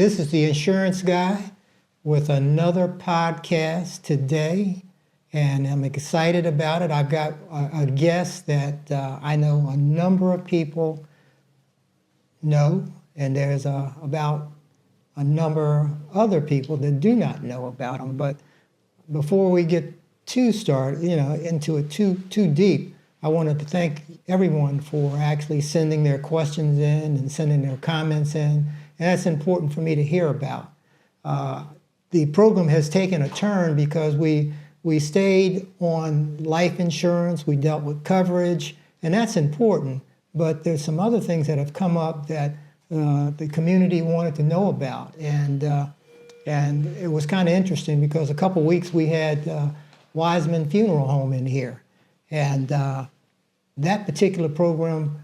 this is the insurance guy with another podcast today, and I'm excited about it. I've got a guest that I know a number of people know, and there's about a number of other people that do not know about them. But before we get into it too deep, I wanted to thank everyone for actually sending their questions in and sending their comments in, and that's important for me to hear about. The program has taken a turn because we stayed on life insurance, we dealt with coverage, and that's important, but there's some other things that have come up that the community wanted to know about, and it was kind of interesting because a couple weeks we had Wiseman Funeral Home in here, and that particular program,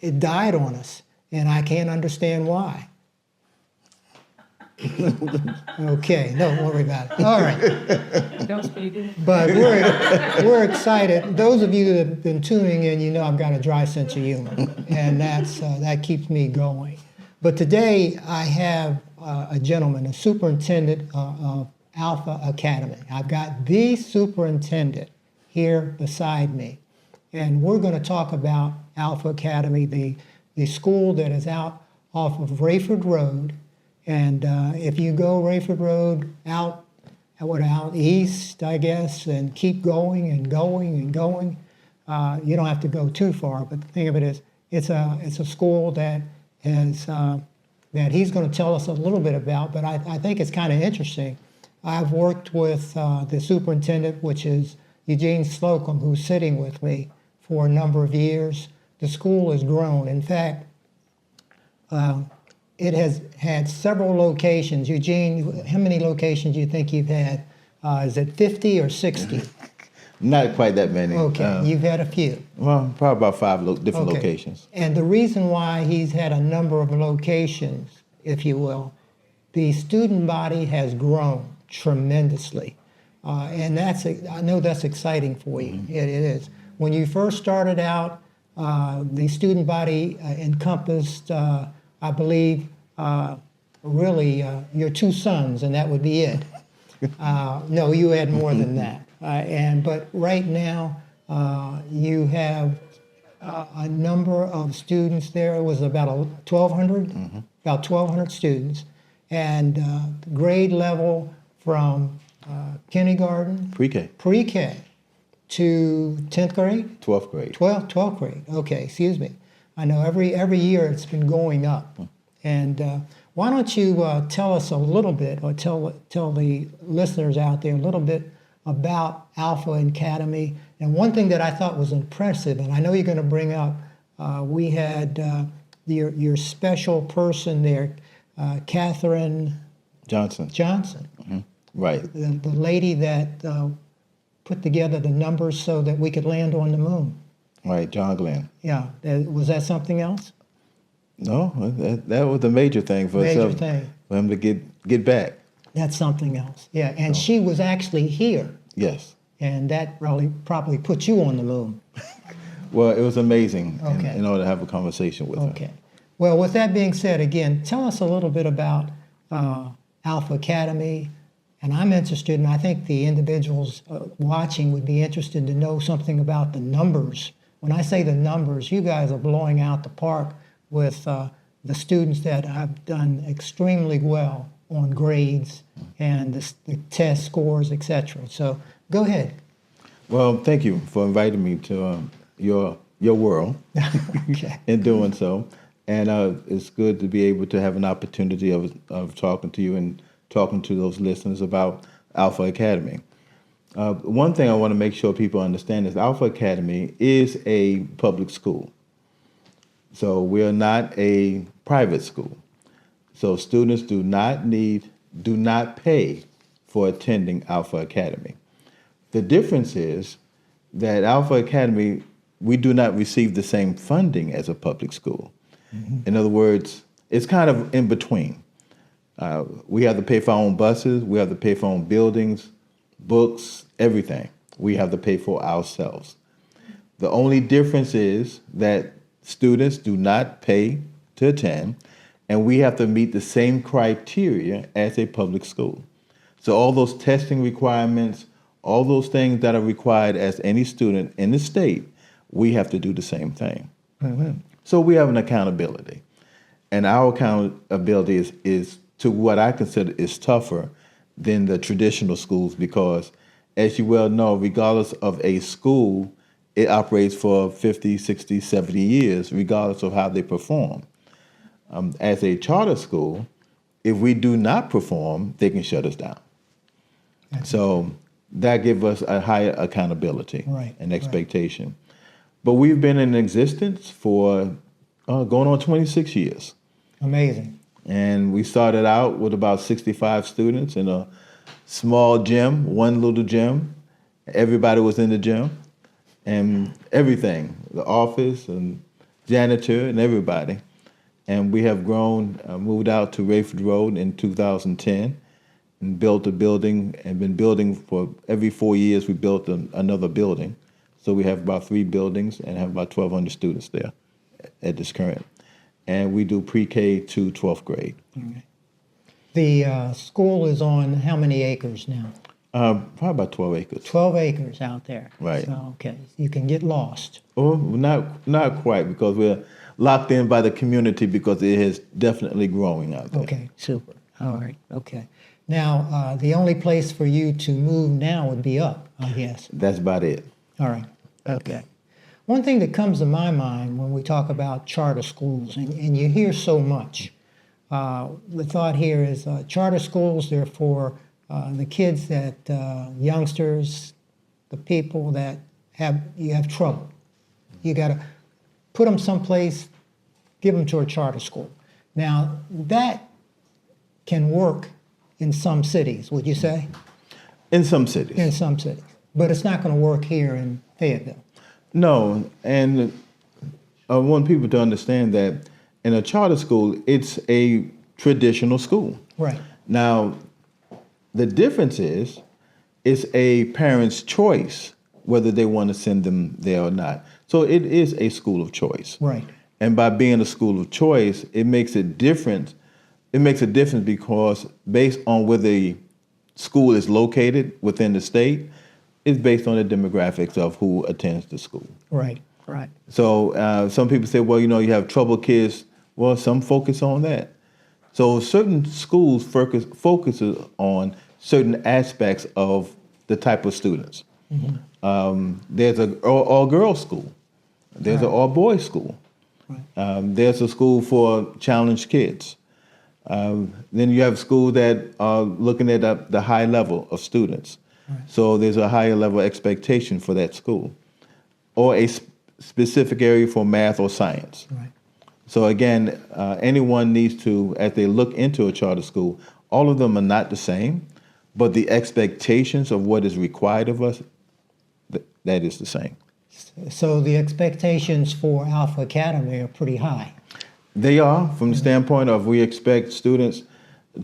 it died on us, and I can't understand why. Okay, don't worry about it. All right. Don't speak it. But we're excited. Those of you that have been tuning in, you know I've got a dry sense of humor, and that keeps me going. But today I have a gentleman, a superintendent of Alpha Academy. I've got the superintendent here beside me, and we're going to talk about Alpha Academy, the school that is out off of Rayford Road. And if you go Rayford Road out east, I guess, and keep going and going and going, you don't have to go too far. But the thing of it is, it's a school that has that he's going to tell us a little bit about. But I think it's kind of interesting. I've worked with the superintendent, which is Eugene Slocum, who's sitting with me for a number of years. The school has grown. In fact, it has had several locations. Eugene, how many locations do you think you've had? Is it 50 or 60? Not quite that many. Okay, you've had a few. Well, probably about five different locations. And the reason why he's had a number of locations, if you will, the student body has grown tremendously. And I know that's exciting for you. Mm-hmm. It is. When you first started out, the student body encompassed I believe, really your two sons, and that would be it. No, you had more than that. But right now, you have a number of students there. It was about 1,200, mm-hmm. About 1,200 students, and grade level from kindergarten, pre-K to 10th grade, 12th grade, 12th grade. Okay, excuse me. I know every year it's been going up. And why don't you tell us a little bit, or tell the listeners out there a little bit about Alpha Academy. And one thing that I thought was impressive, and I know you're going to bring up, we had your special person there, Catherine Johnson. Mm-hmm. Right. The lady that put together the numbers so that we could land on the moon. Right, John Glenn. Yeah. Was that something else? No, that was the major thing for him to get back. That's something else. Yeah, and she was actually here. Yes. And that probably put you on the moon. Well, it was amazing in order to have a conversation with her. Okay. Well, with that being said, again, tell us a little bit about Alpha Academy. And I'm interested, and I think the individuals watching would be interested to know something about the numbers. When I say the numbers, you guys are blowing out the park with the students that have done extremely well on grades and the test scores, etc. So go ahead. Well, thank you for inviting me to your world in doing so. And it's good to be able to have an opportunity of talking to you and talking to those listeners about Alpha Academy. One thing I want to make sure people understand is Alpha Academy is a public school. So we're not a private school. So students do not pay for attending Alpha Academy. The difference is that Alpha Academy, we do not receive the same funding as a public school. Mm-hmm. In other words, it's kind of in between. We have to pay for our own buses, we have to pay for our own buildings, books, everything. We have to pay for ourselves. The only difference is that students do not pay to attend, and we have to meet the same criteria as a public school. So all those testing requirements, all those things that are required as any student in the state, we have to do the same thing. So we have an accountability. And our accountability is to what I consider is tougher than the traditional schools because, as you well know, regardless of a school, it operates for 50, 60, 70 years, regardless of how they perform. As a charter school, if we do not perform, they can shut us down. So that gives us a higher accountability and expectation. But we've been in existence for going on 26 years. Amazing. And we started out with about 65 students in a small gym, one little gym. Everybody was in the gym and everything, the office and janitor and everybody. And we have grown, moved out to Rayford Road in 2010 and built a building and been building for every 4 years. We built another building. So we have about 3 buildings and have about 1,200 students there at this current. And we do pre-K to 12th grade. Okay. The school is on how many acres now? Probably about 12 acres. 12 acres out there. Right. So, okay, you can get lost. Oh, not quite, because we're locked in by the community because it is definitely growing out there. Okay, super. All right, okay. Now, the only place for you to move now would be up, I guess. That's about it. All right, okay. One thing that comes to my mind when we talk about charter schools, and you hear so much, the thought here is charter schools, they're for the kids that, youngsters, the people that you have trouble. You got to put them someplace, give them to a charter school. Now, that can work in some cities, would you say? In some cities. In some cities. But it's not going to work here in Fayetteville. No, and I want people to understand that in a charter school, it's a traditional school. Right. Now, the difference is, it's a parent's choice whether they want to send them there or not. So it is a school of choice. Right. And by being a school of choice, it makes it different. It makes a difference because based on where the school is located within the state, it's based on the demographics of who attends the school. Right, right. So some people say, well, you have troubled kids. Well, some focus on that. So certain schools focuses on certain aspects of the type of students. There's an all-girls school. There's an all-boys school. There's a school for challenged kids. Then you have schools that are looking at the high level of students. So there's a higher level expectation for that school. Or a specific area for math or science. Right. So again, anyone needs to, as they look into a charter school, all of them are not the same, but the expectations of what is required of us, that is the same. So the expectations for Alpha Academy are pretty high. They are, from the standpoint of we expect students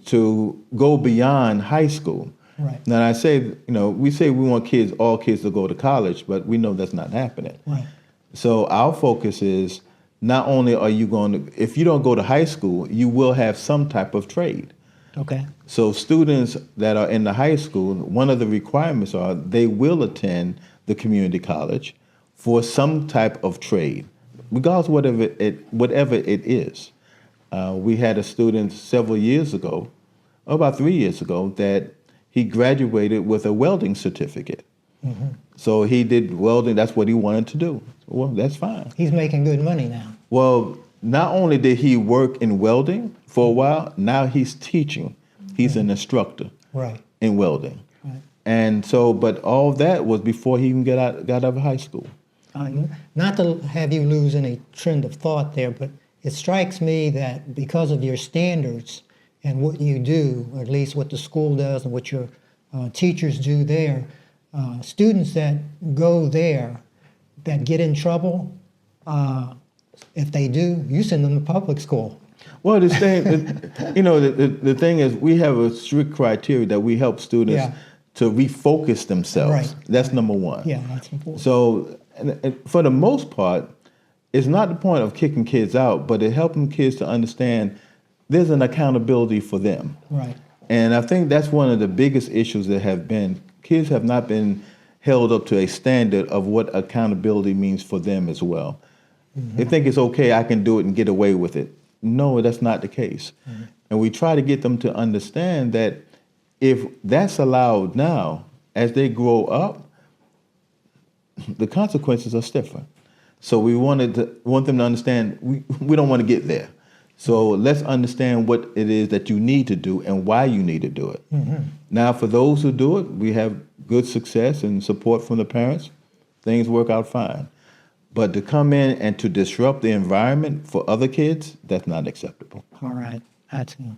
to go beyond high school. Right. Now I say, we say we want all kids to go to college, but we know that's not happening. Right. So our focus is not only are you going to, if you don't go to high school, you will have some type of trade. Okay. So students that are in the high school, one of the requirements are they will attend the community college for some type of trade, regardless of whatever it is. We had a student several years ago, about 3 years ago, that he graduated with a welding certificate. So he did welding, that's what he wanted to do. Well, that's fine. He's making good money now. Well, not only did he work in welding for a while, now he's teaching. He's an instructor in welding. Right. And so, but all of that was before he even got out of high school. Not to have you lose any trend of thought there, but it strikes me that because of your standards and what you do, or at least what the school does and what your teachers do there, students that go there that get in trouble, if they do, you send them to public school. Well, the thing is, we have a strict criteria that we help students to refocus themselves. Right. That's number one. Yeah, that's important. So, and for the most part, it's not the point of kicking kids out, but it helping kids to understand there's an accountability for them. Right. And I think that's one of the biggest issues that have been. Kids have not been held up to a standard of what accountability means for them as well. They think it's okay, I can do it and get away with it. No, that's not the case. And we try to get them to understand that if that's allowed now, as they grow up, the consequences are stiffer. So we want them to understand we don't want to get there. So let's understand what it is that you need to do and why you need to do it. Now, for those who do it, we have good success and support from the parents. Things work out fine. But to come in and to disrupt the environment for other kids, that's not acceptable. All right. That's a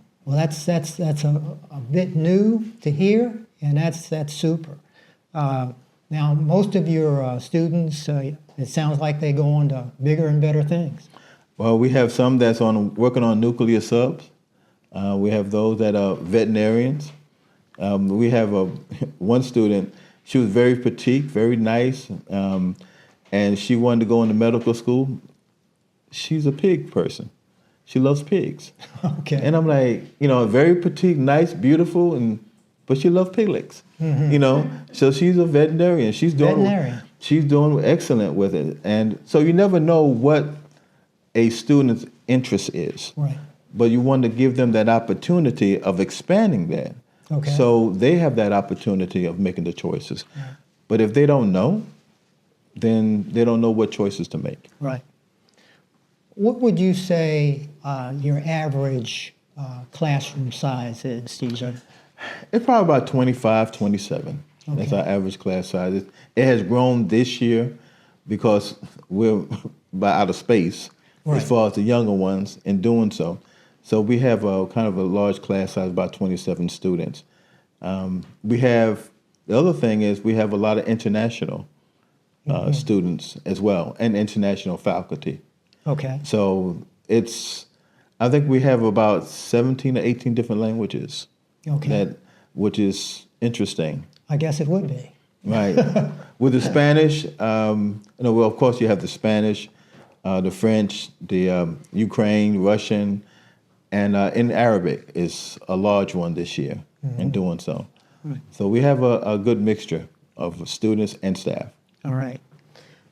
bit new to hear, and that's super. Now, most of your students, it sounds like they go on to bigger and better things. Well, we have some that's working on nuclear subs. We have those that are veterinarians. We have one student. She was very petite, very nice, and she wanted to go into medical school. She's a pig person. She loves pigs. Okay. And I'm like, very petite, nice, beautiful, but she loves piglets. So she's a veterinarian. She's doing excellent with it. And so you never know what a student's interest is. Right. But you want to give them that opportunity of expanding that. Okay. So they have that opportunity of making the choices. Right. But if they don't know, then they don't know what choices to make. Right. What would you say your average classroom size is, Caesar? It's probably about 25, 27. Okay. That's our average class size. It has grown this year because we're out of space. Right. As far as the younger ones in doing so. So we have a kind of a large class size, about 27 students. The other thing is we have a lot of international students as well, and international faculty. Okay. So I think we have about 17 or 18 different languages. Okay. Which is interesting. I guess it would be. Right. With the Spanish, of course you have the Spanish, the French, the Ukraine, Russian, and in Arabic is a large one this year in doing so. Right. So we have a good mixture of students and staff. All right.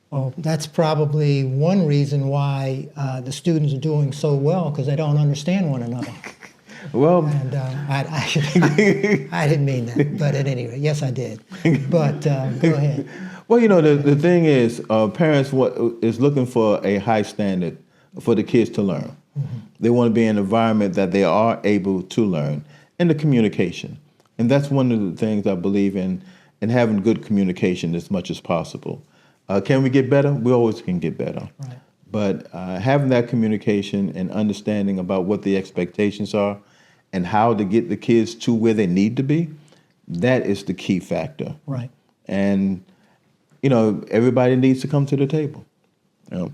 Well, that's probably one reason why the students are doing so well, because they don't understand one another. Well, and I didn't mean that, but at any rate, yes, I did. But go ahead. Well, the thing is, parents is looking for a high standard for the kids to learn. They want to be in an environment that they are able to learn, and the communication. And that's one of the things I believe in having good communication as much as possible. Can we get better? We always can get better. Right. But having that communication and understanding about what the expectations are and how to get the kids to where they need to be, that is the key factor. Right. And, everybody needs to come to the table. Yeah.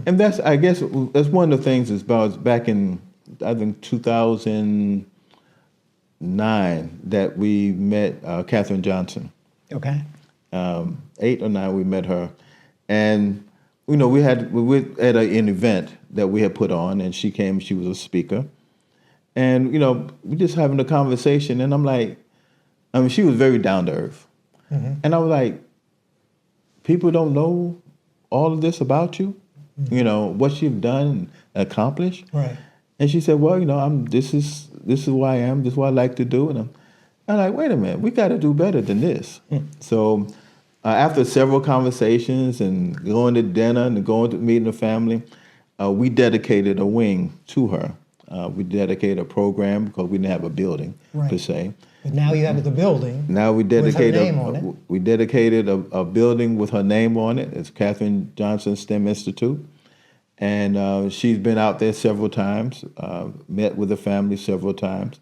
And that's one of the things back in, I think, 2009 that we met Katherine Johnson. Okay. 8 or 9, we met her. And, we were at an event that we had put on, and she came, she was a speaker. And, we just having a conversation, and I'm like, she was very down to earth. And I was like, people don't know all of this about you, what you've done and accomplished. Right. And she said, well, this is who I am, this is what I like to do. And I'm like, wait a minute, we got to do better than this. So after several conversations and going to dinner and going to meeting the family, we dedicated a wing to her. We dedicated a program because we didn't have a building per se. But now you have the building. Now we dedicated with her name on it. We dedicated a building with her name on it. It's Katherine Johnson STEM Institute, and she's been out there several times. Met with the family several times.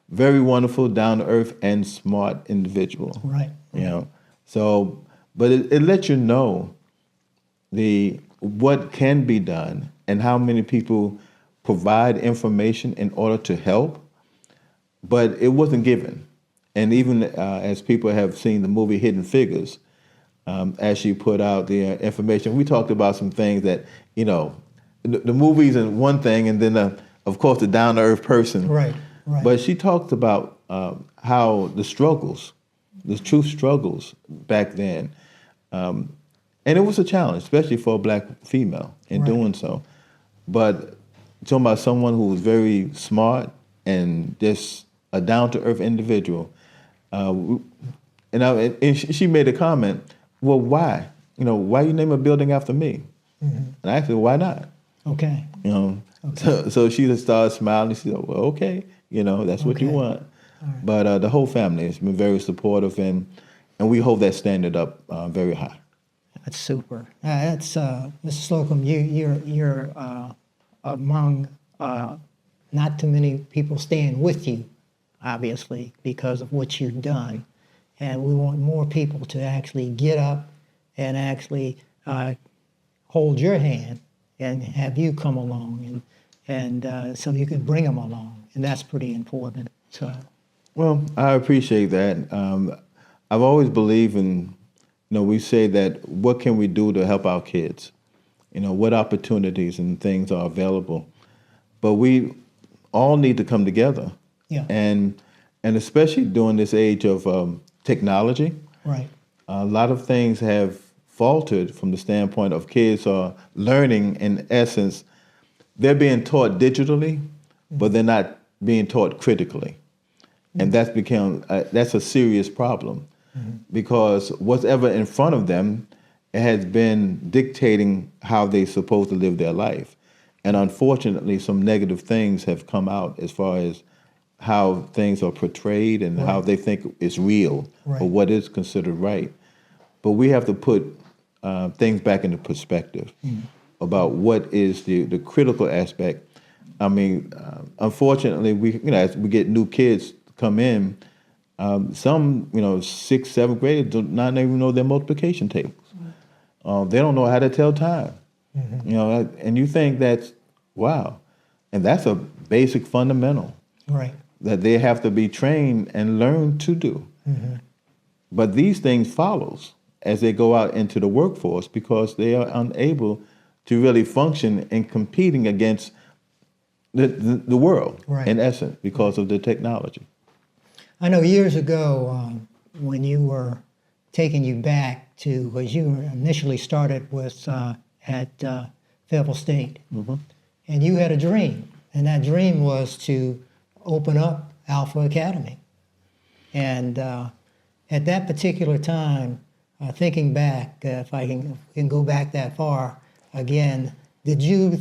Very wonderful, down to earth, and smart individual. Right. So, but it lets you know what can be done and how many people provide information in order to help, but it wasn't given. And even as people have seen the movie Hidden Figures, as she put out the information, we talked about some things that, the movies and one thing, and then of course, a down-to-earth person. Right. But she talked about how the struggles, the true struggles back then, and it was a challenge, especially for a black female in doing so. But talking about someone who was very smart and just a down-to-earth individual, and she made a comment, well, why? Why you name a building after me? And I said, why not? Okay. So she just started smiling. She said, well, okay, that's what you want. Right. But the whole family has been very supportive, and we hold that standard up very high. That's super. That's Mr. Slocum. You're among not too many people staying with you, obviously, because of what you've done, and we want more people to actually get up and actually hold your hand and have you come along, and so you can bring them along, and that's pretty important. So, well, I appreciate that. I've always believed in, we say that what can we do to help our kids? What opportunities and things are available, but we all need to come together. Yeah. And especially during this age of technology, right? A lot of things have faltered from the standpoint of kids are learning, in essence, they're being taught digitally, but they're not being taught critically. And that's that's a serious problem, because whatever in front of them has been dictating how they're supposed to live their life. And unfortunately, some negative things have come out as far as how things are portrayed and how they think is real or what is considered right. But we have to put things back into perspective about what is the critical aspect. I mean, unfortunately, as we get new kids come in, some 6th, 7th graders do not even know their multiplication tables. They don't know how to tell time. And you think that's wow, and that's a basic fundamental that they have to be trained and learn to do. But these things follows as they go out into the workforce, because they are unable to really function in competing against the world, in essence, because of the technology. I know years ago when you were taking you back to, because you initially started with at Fayetteville State, and you had a dream, and that dream was to open up Alpha Academy. And at that particular time, thinking back, if I can go back that far again, did you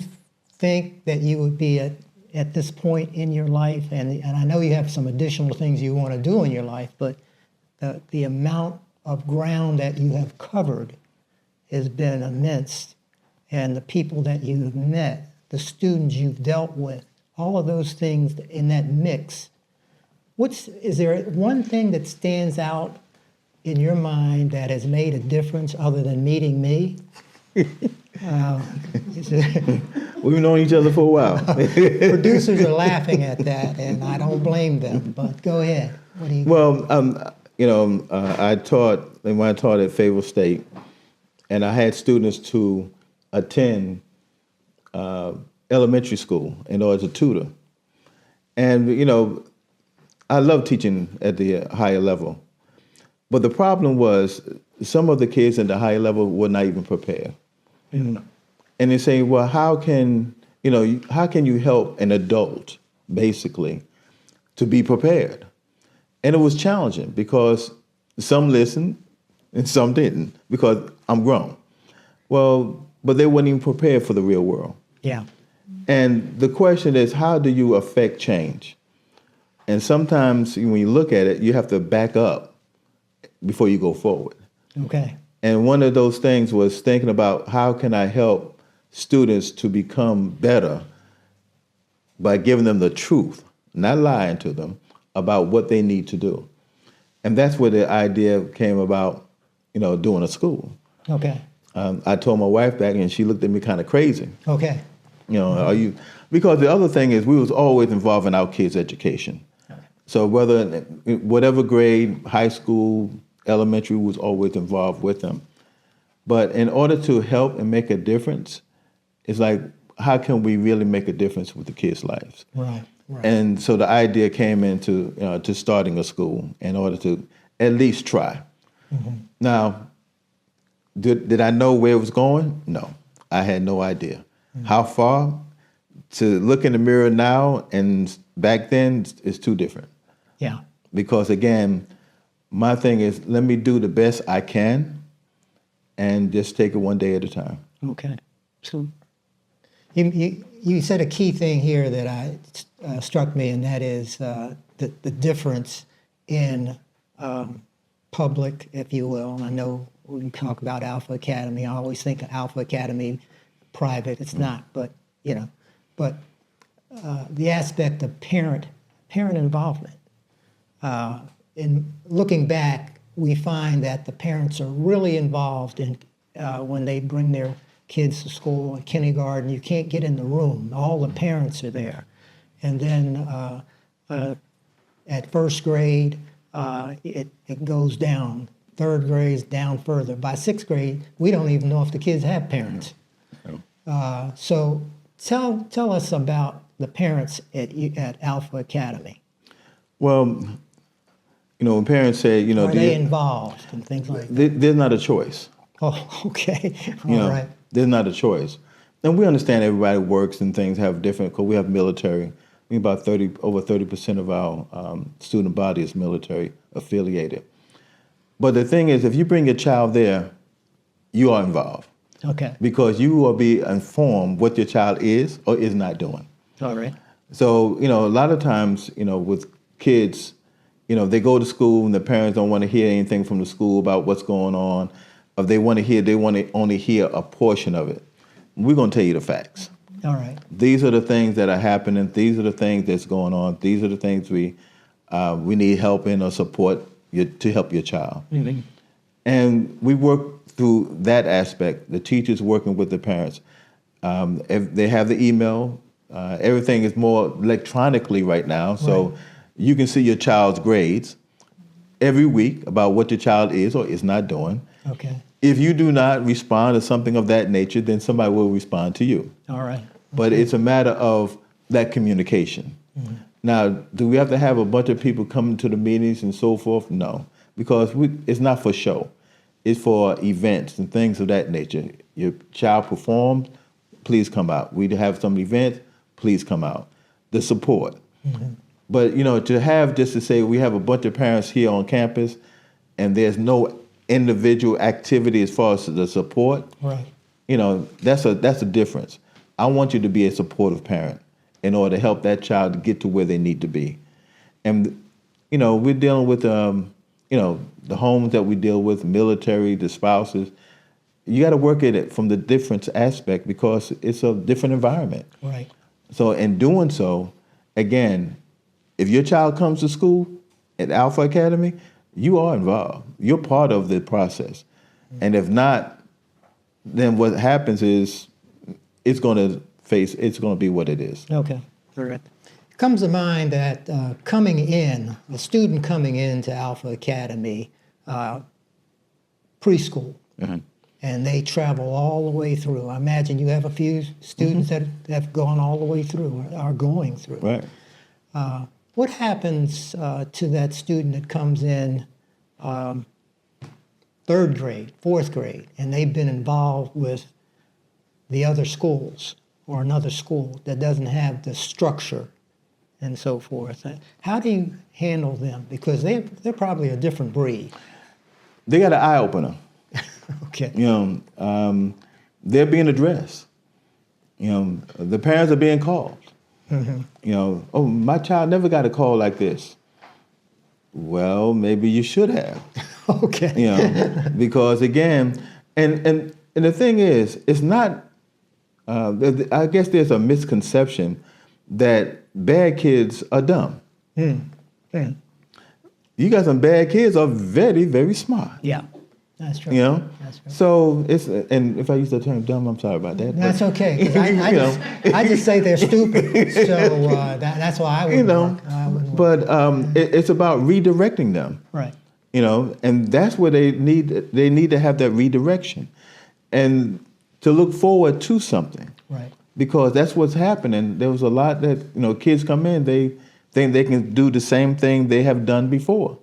think that you would be at this point in your life? And I know you have some additional things you want to do in your life, but the amount of ground that you have covered has been immense. And the people that you've met, the students you've dealt with, all of those things in that mix. Is there one thing that stands out in your mind that has made a difference other than meeting me? We've known each other for a while. Producers are laughing at that, and I don't blame them, but go ahead. What do you Well, I taught, when I taught at Fayetteville State, and I had students to attend elementary school in order to tutor. And, I love teaching at the higher level. But the problem was some of the kids in the higher level were not even prepared. And they say, well, how can you help an adult, basically, to be prepared? And it was challenging because some listened and some didn't, because I'm grown. Well, but they weren't even prepared for the real world. Yeah. And the question is, how do you affect change? And sometimes when you look at it, you have to back up before you go forward. Okay. And one of those things was thinking about how can I help students to become better by giving them the truth, not lying to them, about what they need to do. And that's where the idea came about, doing a school. Okay. I told my wife back, and she looked at me kind of crazy. Okay. Are you? Because the other thing is, we was always involved in our kids' education. Okay. So whatever grade, high school, elementary, was always involved with them. But in order to help and make a difference, it's like, how can we really make a difference with the kids' lives? Right. Right. And so the idea came into to starting a school in order to at least try. Mm-hmm. Now, did I know where it was going? No, I had no idea. Mm-hmm. How far? To look in the mirror now and back then is too different. Yeah. Because again, my thing is, let me do the best I can and just take it one day at a time. Okay. So you said a key thing here that struck me, and that is the difference in public, if you will. I know we talk about Alpha Academy. I always think of Alpha Academy private. It's not, but the aspect of parent involvement. In looking back, we find that the parents are really involved in when they bring their kids to school in kindergarten. You can't get in the room. All the parents are there. And then at first grade, it goes down. Third grade is down further. By sixth grade, we don't even know if the kids have parents. So tell us about the parents at Alpha Academy. Well, when parents say, are they involved and things like that? There's not a choice. Oh, okay. All right. There's not a choice. And we understand everybody works and things have different, because we have military. I think about over 30% of our student body is military affiliated. But the thing is, if you bring your child there, you are involved. Okay. Because you will be informed what your child is or is not doing. All right. So, a lot of times, with kids, they go to school and the parents don't want to hear anything from the school about what's going on. If they want to only hear a portion of it. We're going to tell you the facts. All right. These are the things that are happening. These are the things that's going on. These are the things we need help in or support to help your child. Mm-hmm. And we work through that aspect. The teachers working with the parents. If they have the email. Everything is more electronically right now, so you can see your child's grades every week about what your child is or is not doing. Okay. If you do not respond to something of that nature, then somebody will respond to you. All right. But it's a matter of that communication. Mm-hmm. Now, do we have to have a bunch of people coming to the meetings and so forth? No, because it's not for show. It's for events and things of that nature. Your child performed, please come out. We have some events, please come out. The support. Mm-hmm. But, to say we have a bunch of parents here on campus and there's no individual activity as far as the support, right? That's a difference. I want you to be a supportive parent in order to help that child get to where they need to be. And, we're dealing with, the homes that we deal with, military, the spouses. You got to work at it from the difference aspect because it's a different environment. Right. So in doing so, again, if your child comes to school at Alpha Academy, you are involved. You're part of the process. Mm-hmm. And if not, then what happens is it's going to be what it is. Okay. All right. It comes to mind that the student coming into Alpha Academy, preschool, mm-hmm. and they travel all the way through. I imagine you have a few students mm-hmm. that have gone all the way through or are going through. Right. What happens to that student that comes in third grade, fourth grade, and they've been involved with the other schools or another school that doesn't have the structure and so forth? How do you handle them? Because they're probably a different breed. They got an eye opener. Okay. They're being addressed. The parents are being called. Mm-hmm. Oh, my child never got a call like this. Well, maybe you should have. Okay. Because again, and the thing is, it's not. I guess there's a misconception that bad kids are dumb. Mm. You got some bad kids are very, very smart. Yeah. That's true. That's true. So and if I use the term dumb, I'm sorry about that. That's okay. 'Cause I just say they're stupid. So that's why I wouldn't. But it's about redirecting them. Right. And that's where they need to have that redirection, and to look forward to something. Right. because that's what's happening. There was a lot that, kids come in, they think they can do the same thing they have done before.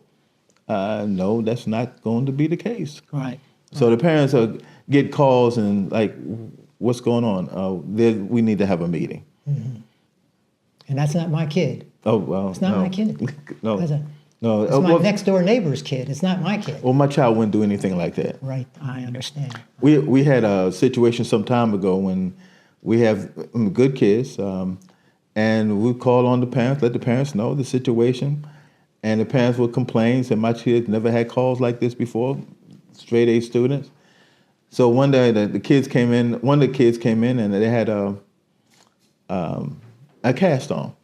No, that's not going to be the case. Right. So the parents get calls and like, what's going on? We need to have a meeting. Mm-hmm. And that's not my kid. Oh, well. It's not my kid. No. No. It's my next door neighbor's kid. It's not my kid. Well, my child wouldn't do anything like that. Right. I understand. We had a situation some time ago when we have good kids, and we call on the parents, let the parents know the situation, and the parents would complain, say, my kids never had calls like this before, straight A students. So one day one of the kids came in and they had a cast on.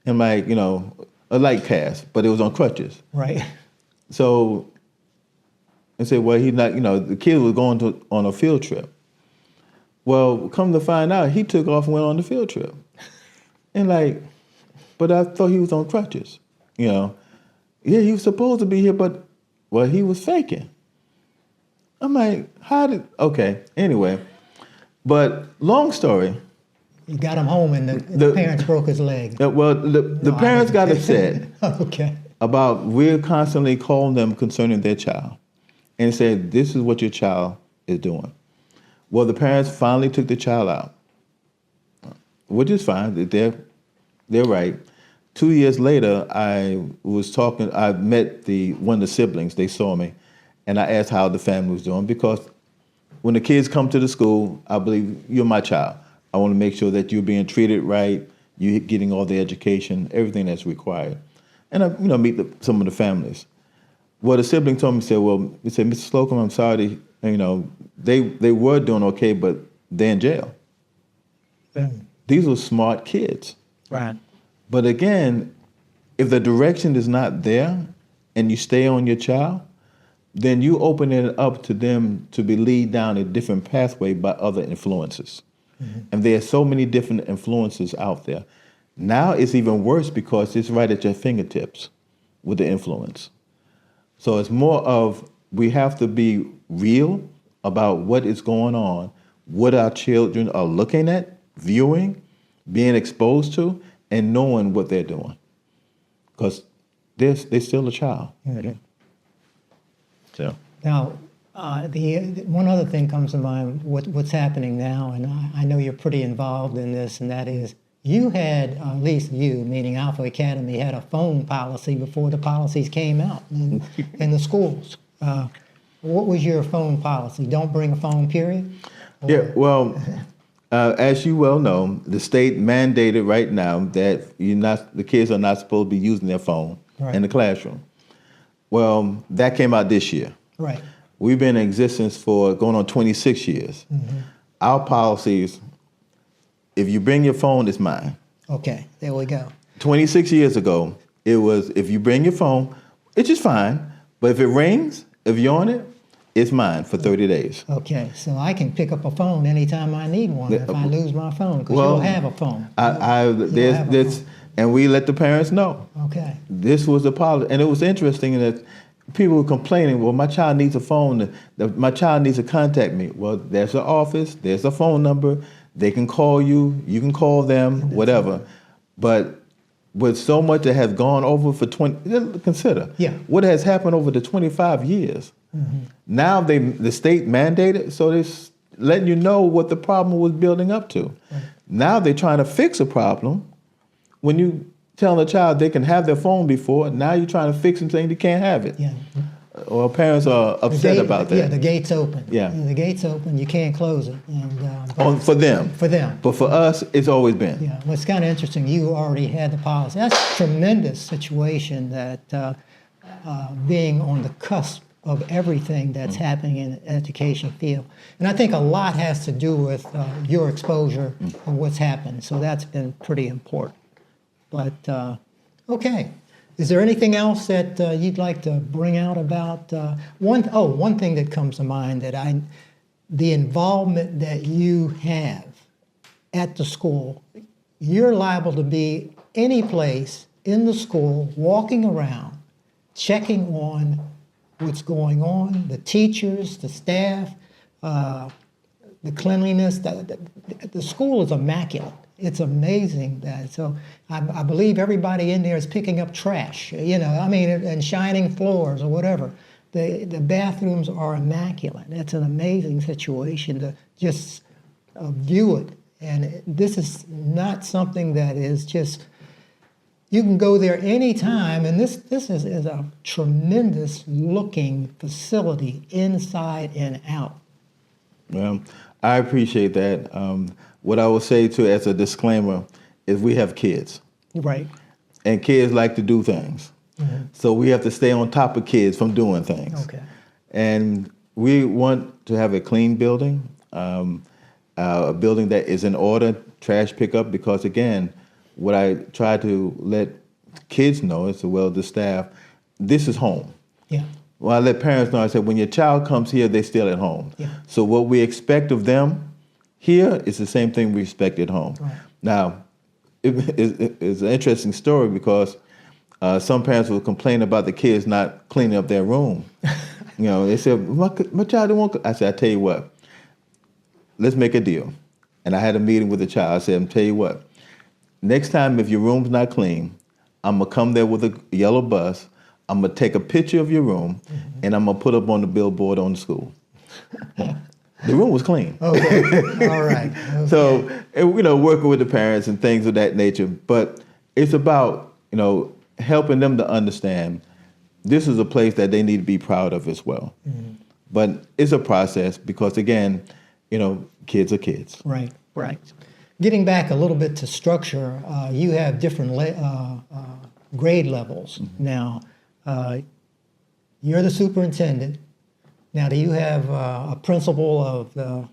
And like, a light cast, but it was on crutches. Right. So I said, well, he's not, the kid was going on a field trip. Well, come to find out, he took off and went on the field trip. And like, but I thought he was on crutches, Yeah, he was supposed to be here, but, well, he was faking. I'm like, okay, anyway. But long story. You got him home and the parents broke his leg. Well, the parents got upset okay. about we're constantly calling them concerning their child and said, this is what your child is doing. Well, the parents finally took the child out, which is fine. They're right. 2 years later, I met one of the siblings. They saw me, and I asked how the family was doing, because when the kids come to the school, I believe you're my child. I want to make sure that you're being treated right, you're getting all the education, everything that's required. And I, meet some of the families. Well, the sibling told me, he said, Mr. Slocum, I'm sorry, they were doing okay, but they're in jail. Yeah. These were smart kids. Right. But again, if the direction is not there and you stay on your child, then you open it up to them to be lead down a different pathway by other influences. Mm-hmm. And there are so many different influences out there. Now it's even worse because it's right at your fingertips with the influence. So it's more of, we have to be real about what is going on, what our children are looking at, viewing, being exposed to, and knowing what they're doing. Because they're still a child. Mm-hmm. So. Now, the one other thing comes to mind, what's happening now, and I know you're pretty involved in this, and that is you had, at least you, meaning Alpha Academy, had a phone policy before the policies came out in the schools. What was your phone policy? Don't bring a phone, period? Or? Yeah, well, as you well know, the state mandated right now that the kids are not supposed to be using their phone in the classroom. Well, that came out this year. Right. We've been in existence for going on 26 years. Mm-hmm. Our policies, if you bring your phone, it's mine. Okay, there we go. 26 years ago, it was, if you bring your phone, it's just fine. But if it rings, if you're on it, it's mine for 30 days. Okay, so I can pick up a phone anytime I need one if I lose my phone, because you'll have a phone. And we let the parents know. Okay. This was the policy. And it was interesting that people were complaining, well, my child needs a phone. My child needs to contact me. Well, there's an office. There's a phone number. They can call you. You can call them, whatever. Right. But with so much that has gone over for consider what has happened over the 25 years. Mm-hmm. Now the state mandated, so they're letting you know what the problem was building up to. Right. Now they're trying to fix a problem. When you tell a child they can have their phone before, now you're trying to fix them saying they can't have it. Yeah. Or parents are upset about that. Yeah, the gate's open. Yeah. The gate's open, you can't close it. And, for them. For them. But for us, it's always been. Yeah, well, it's kind of interesting. You already had the policy. That's a tremendous situation that being on the cusp of everything that's happening in the education field. And I think a lot has to do with your exposure and what's happened. So that's been pretty important. But, okay. Is there anything else that you'd like to bring out about one thing that comes to mind, that the involvement that you have at the school. You're liable to be any place in the school, walking around, checking on what's going on, the teachers, the staff, the cleanliness. The school is immaculate. It's amazing that. So I believe everybody in there is picking up trash, and shining floors or whatever. The bathrooms are immaculate. It's an amazing situation to just view it. And this is not something that is just, you can go there anytime, and this is a tremendous looking facility inside and out. Well, I appreciate that. What I will say too, as a disclaimer, is we have kids. Right. And kids like to do things. Mm-hmm. So we have to stay on top of kids from doing things. Okay. And we want to have a clean building, a building that is in order, trash pickup, because again, what I try to let kids know, as well as the staff, this is home. Yeah. Well, I let parents know, I said, when your child comes here, they're still at home. Yeah. So what we expect of them here is the same thing we expect at home. Right. Now, it's an interesting story because some parents will complain about the kids not cleaning up their room. They said, my child don't want. I said, I tell you what, let's make a deal. And I had a meeting with the child. I said, I'll tell you what, next time if your room's not clean, I'm going to come there with a yellow bus. I'm going to take a picture of your room, mm-hmm. and I'm going to put up on the billboard on the school. The room was clean. Okay, all right. Okay. So, working with the parents and things of that nature. But it's about, helping them to understand this is a place that they need to be proud of as well. Mm-hmm. But it's a process because, again, kids are kids. Right, right. Getting back a little bit to structure, you have different grade levels. Mm-hmm. Now, you're the superintendent. Now, do you have a principal of the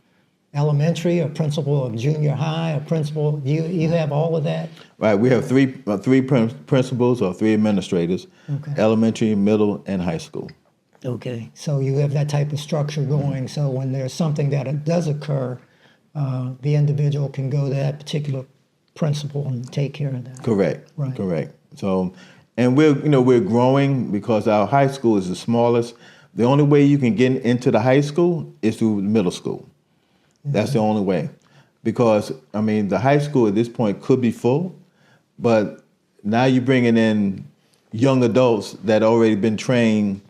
elementary, a principal of junior high, a principal? You have all of that? Right. We have three principals or three administrators, okay. Elementary, middle, and high school. Okay. So you have that type of structure going. Mm-hmm. So when there's something that does occur, the individual can go to that particular principal and take care of that. Correct. Right. Correct. So, and we're growing because our high school is the smallest. The only way you can get into the high school is through middle school. Mm-hmm. That's the only way. Because, the high school at this point could be full, but now you're bringing in young adults that already been trained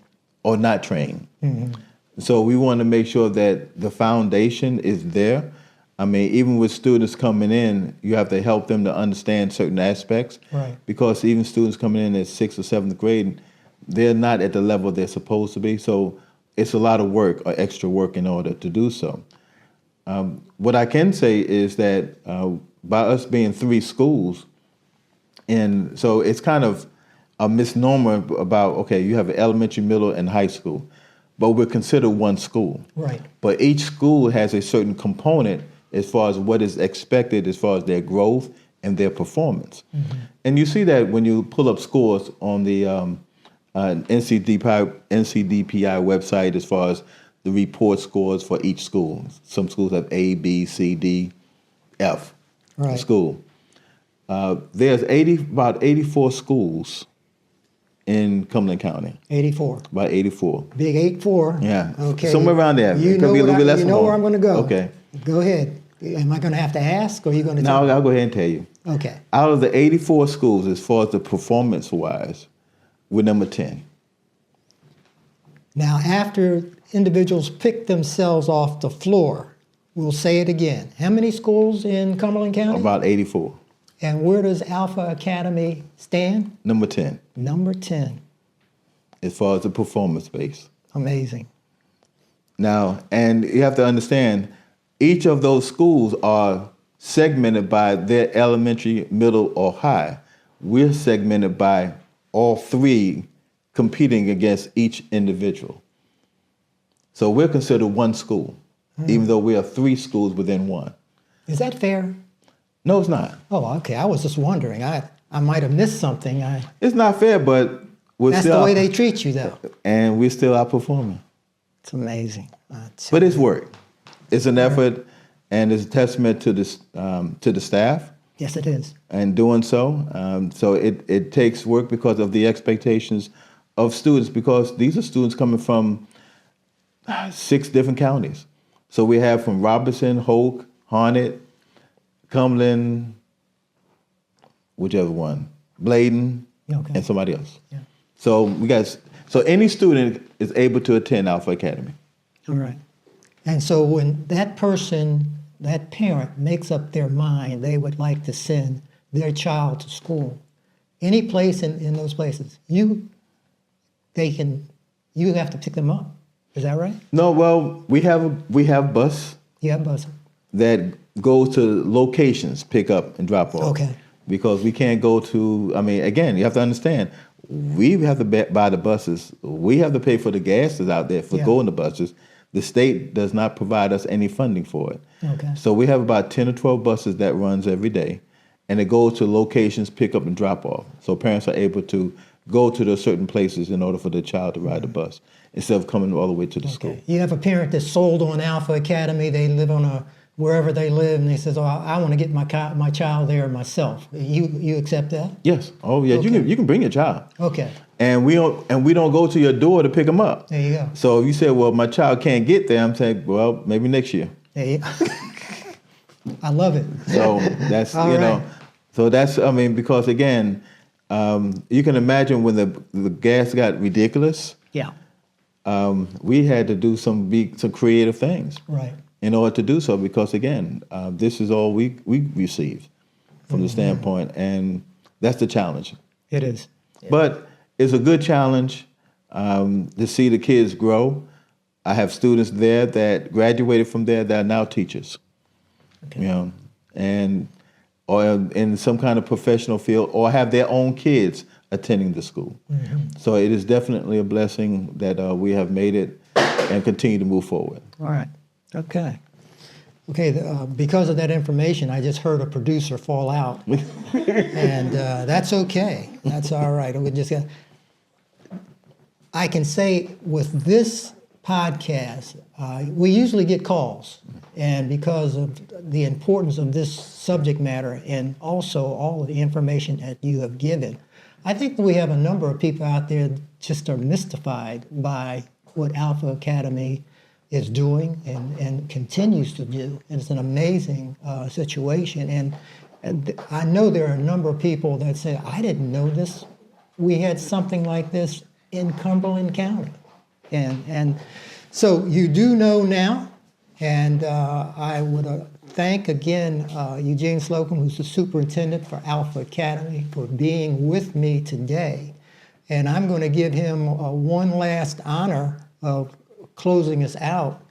or not trained. Mm-hmm. So we want to make sure that the foundation is there. Even with students coming in, you have to help them to understand certain aspects. Right. Because even students coming in at 6th or 7th grade, they're not at the level they're supposed to be. So it's a lot of work or extra work in order to do so. What I can say is that by us being 3 schools, and so it's kind of a misnomer about, okay, you have an elementary, middle, and high school, but we're considered one school. Right. But each school has a certain component as far as what is expected as far as their growth and their performance. Mm-hmm. And you see that when you pull up scores on the NCDPI website as far as the report scores for each school. Some schools have A, B, C, D, F right. School. There's about 84 schools in Cumberland County. 84. About 84. Big 84. Yeah. Okay. Somewhere around there. You know, you know where I'm going to go. Okay. Go ahead. Am I going to have to ask, or are you going to tell me? No, I'll go ahead and tell you. Okay. Out of the 84 schools, as far as the performance-wise, we're number 10. Now, after individuals pick themselves off the floor, we'll say it again. How many schools in Cumberland County? About 84. And where does Alpha Academy stand? Number 10. Number 10. As far as the performance base. Amazing. Now, and you have to understand, each of those schools are segmented by their elementary, middle, or high. We're segmented by all 3 competing against each individual. So we're considered one school, even though we are 3 schools within one. Is that fair? No, it's not. Oh, okay. I was just wondering. I might have missed something. It's not fair, but that's the way they treat you, though. And we're still outperforming. It's amazing. But it's work. It's an effort, and it's a testament to the staff. Yes, it is. And doing so. So it takes work because of the expectations of students, because these are students coming from 6 different counties. So we have from Robertson, Hoke, Harnett, Cumberland, whichever one, Bladen, Okay. and somebody else. Yeah. So any student is able to attend Alpha Academy. All right. And so when that parent makes up their mind they would like to send their child to school, any place in those places, you have to pick them up. Is that right? No, well, we have bus Yeah, buzzer. that goes to locations, pick up and drop off. Okay. Because we can't go to, again, you have to understand, we have to buy the buses. We have to pay for the gas that's out there for going to buses. The state does not provide us any funding for it. Okay. So we have about 10 or 12 buses that runs every day, and it goes to locations, pick up and drop off. So parents are able to go to those certain places in order for the child to ride the bus instead of coming all the way to the school. You have a parent that's sold on Alpha Academy. They live on wherever they live, and they says, "Oh, I want to get my child there myself." You accept that? Yes. Oh, yeah. Okay. You can bring your child. Okay. And we don't go to your door to pick them up. There you go. So if you say, well, my child can't get there, I'm saying, well, maybe next year. There you I love it. So that's, All right. so that's, because again, you can imagine when the gas got ridiculous, Yeah. we had to do some creative things Right. in order to do so, because again, this is all we received from the standpoint, and that's the challenge. It is. But it's a good challenge to see the kids grow. I have students there that graduated from there that are now teachers, Okay. or in some kind of professional field, or have their own kids attending the school. Mm-hmm. So it is definitely a blessing that we have made it and continue to move forward. All right. Okay. Okay. Because of that information, I just heard a producer fall out, and that's okay. That's all right. I can say with this podcast, we usually get calls, and because of the importance of this subject matter and also all of the information that you have given, I think we have a number of people out there just are mystified by what Alpha Academy is doing and continues to do. And it's an amazing situation. And I know there are a number of people that say, I didn't know this. We had something like this in Cumberland County. And so you do know now, and I would thank again Eugene Slocum, who's the superintendent for Alpha Academy, for being with me today. And I'm going to give him one last honor of closing us out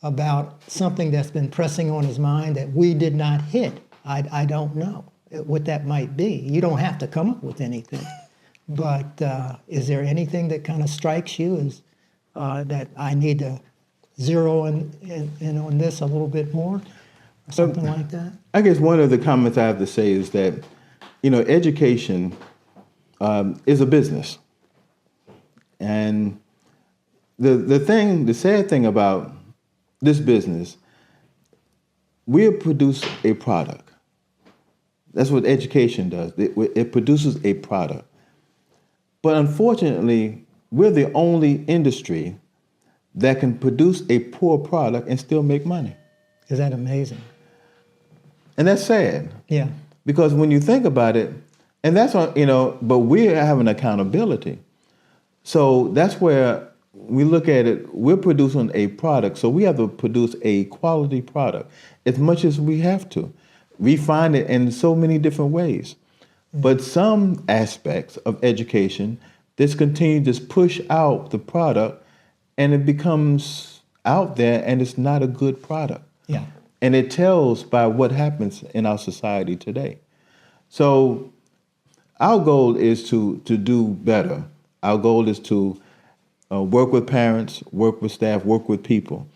about something that's been pressing on his mind that we did not hit. I don't know what that might be. You don't have to come up with anything. But is there anything that kind of strikes you as that I need to zero in on this a little bit more, or something like that? I guess one of the comments I have to say is that, education is a business. And the sad thing about this business, we produce a product. That's what education does. It produces a product. But unfortunately, we're the only industry that can produce a poor product and still make money. Is that amazing? And that's sad. Yeah. Because when you think about it, and that's, but we have an accountability. So that's where we look at it, we're producing a product, so we have to produce a quality product as much as we have to. Refine it in so many different ways. But some aspects of education just continue to push out the product, and it becomes out there, and it's not a good product. Yeah. And it tells by what happens in our society today. So our goal is to do better. Our goal is to work with parents, work with staff, work with people.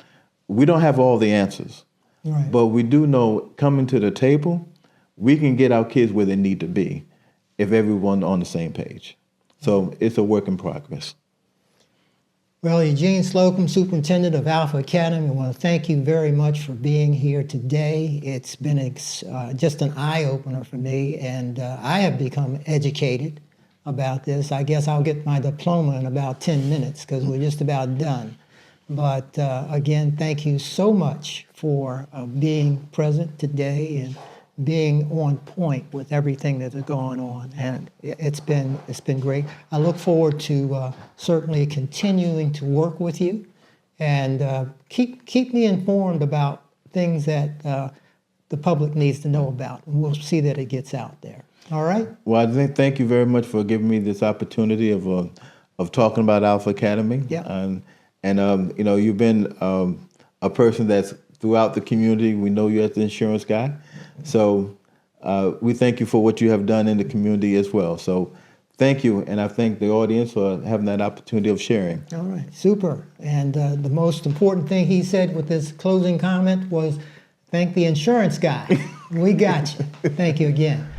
We don't have all the answers. Right. But we do know coming to the table, we can get our kids where they need to be if everyone's on the same page. So it's a work in progress. Well, Eugene Slocum, Superintendent of Alpha Academy, I want to thank you very much for being here today. It's been just an eye-opener for me, and I have become educated about this. I guess I'll get my diploma in about 10 minutes because we're just about done. But again, thank you so much for being present today and being on point with everything that is going on. And it's been great. I look forward to certainly continuing to work with you, and keep me informed about things that the public needs to know about, and we'll see that it gets out there. All right? Well, thank you very much for giving me this opportunity of talking about Alpha Academy. Yeah. And you've been a person that's throughout the community. We know you as the insurance guy. So we thank you for what you have done in the community as well. So thank you, and I thank the audience for having that opportunity of sharing. All right, super. And the most important thing he said with his closing comment was, thank the insurance guy. We got you. Thank you again.